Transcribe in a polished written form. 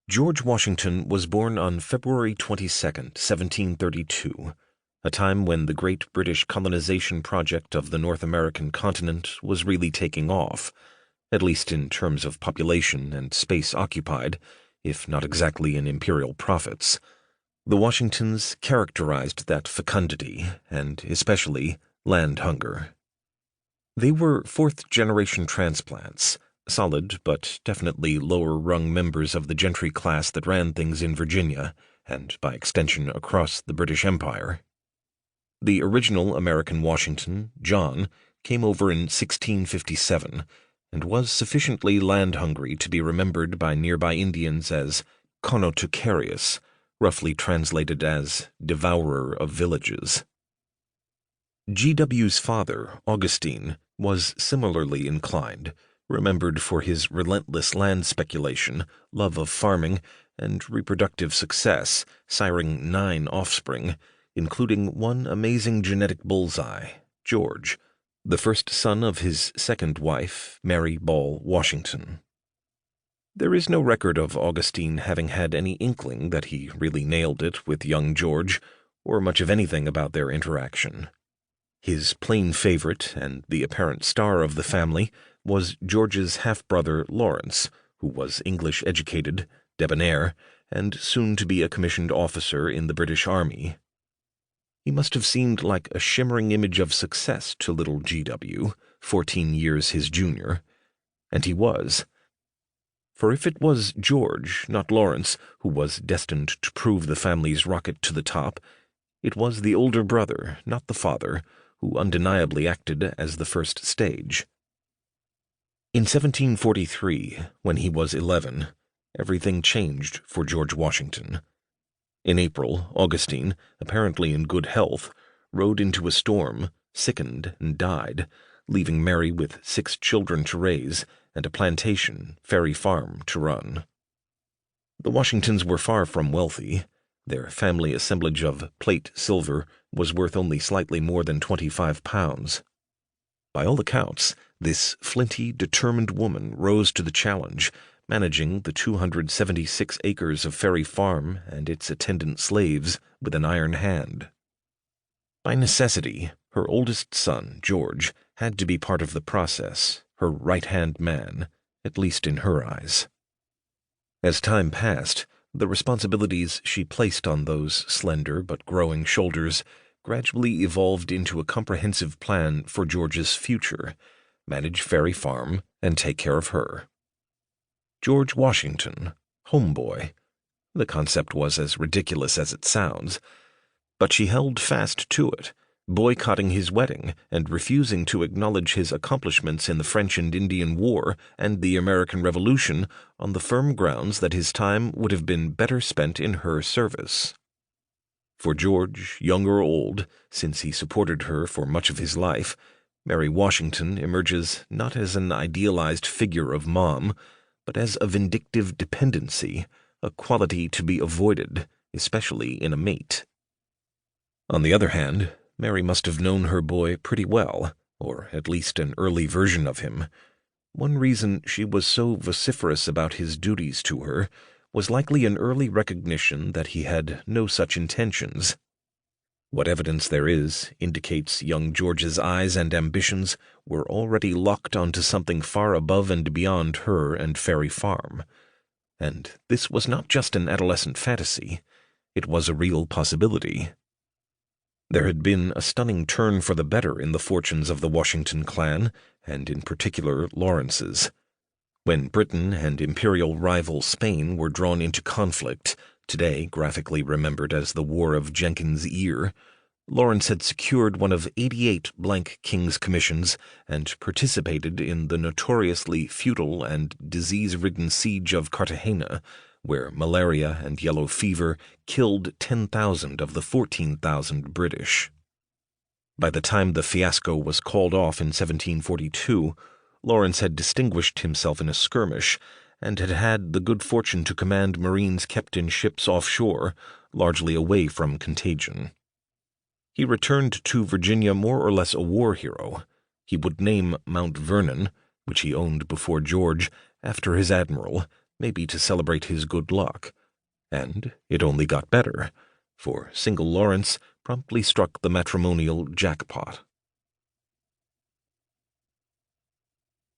George Washington was born on February 22nd, 1732, a time when the great British colonization project of the North American continent was really taking off, at least in terms of population and space occupied, if not exactly in imperial profits. The Washingtons characterized that fecundity, and especially land hunger. They were fourth-generation transplants, solid but definitely lower-rung members of the gentry class that ran things in Virginia, and by extension across the British Empire. The original American Washington, John, came over in 1657, and was sufficiently land-hungry to be remembered by nearby Indians as Conotucarius, roughly translated as devourer of villages. G.W.'s father, Augustine, was similarly inclined, remembered for his relentless land speculation, love of farming, and reproductive success, siring 9 offspring, including one amazing genetic bullseye, George, the first son of his second wife, Mary Ball Washington. There is no record of Augustine having had any inkling that he really nailed it with young George, or much of anything about their interaction. His plain favorite, and the apparent star of the family, was George's half-brother Lawrence, who was English-educated, debonair, and soon to be a commissioned officer in the British Army. He must have seemed like a shimmering image of success to little G.W., 14 years his junior, and he was. For if it was George, not Lawrence, who was destined to prove the family's rocket to the top, it was the older brother, not the father, who undeniably acted as the first stage. In 1743, when he was 11, everything changed for George Washington. In April, Augustine, apparently in good health, rode into a storm, sickened, and died, leaving Mary with 6 children to raise and a plantation, Ferry Farm, to run. The Washingtons were far from wealthy. Their family assemblage of plate silver was worth only slightly more than £25. By all accounts, this flinty, determined woman rose to the challenge, managing the 276 acres of Ferry Farm and its attendant slaves with an iron hand. By necessity, her oldest son, George, had to be part of the process, her right-hand man, at least in her eyes. As time passed, the responsibilities she placed on those slender but growing shoulders gradually evolved into a comprehensive plan for George's future: manage Ferry Farm and take care of her. George Washington, homeboy. The concept was as ridiculous as it sounds, but she held fast to it, boycotting his wedding and refusing to acknowledge his accomplishments in the French and Indian War and the American Revolution on the firm grounds that his time would have been better spent in her service. For George, young or old, since he supported her for much of his life, Mary Washington emerges not as an idealized figure of mom, but as a vindictive dependency, a quality to be avoided, especially in a mate. On the other hand, Mary must have known her boy pretty well, or at least an early version of him. One reason she was so vociferous about his duties to her was likely an early recognition that he had no such intentions. What evidence there is indicates young George's eyes and ambitions were already locked onto something far above and beyond her and Ferry Farm. And this was not just an adolescent fantasy, it was a real possibility. There had been a stunning turn for the better in the fortunes of the Washington clan, and in particular Lawrence's. When Britain and imperial rival Spain were drawn into conflict, today graphically remembered as the War of Jenkins' Ear, Lawrence had secured one of 88 blank King's commissions and participated in the notoriously futile and disease-ridden siege of Cartagena, where malaria and yellow fever killed 10,000 of the 14,000 British. By the time the fiasco was called off in 1742, Lawrence had distinguished himself in a skirmish and had had the good fortune to command Marines kept in ships offshore, largely away from contagion. He returned to Virginia more or less a war hero. He would name Mount Vernon, which he owned before George, after his admiral, maybe to celebrate his good luck. And it only got better, for single Lawrence promptly struck the matrimonial jackpot.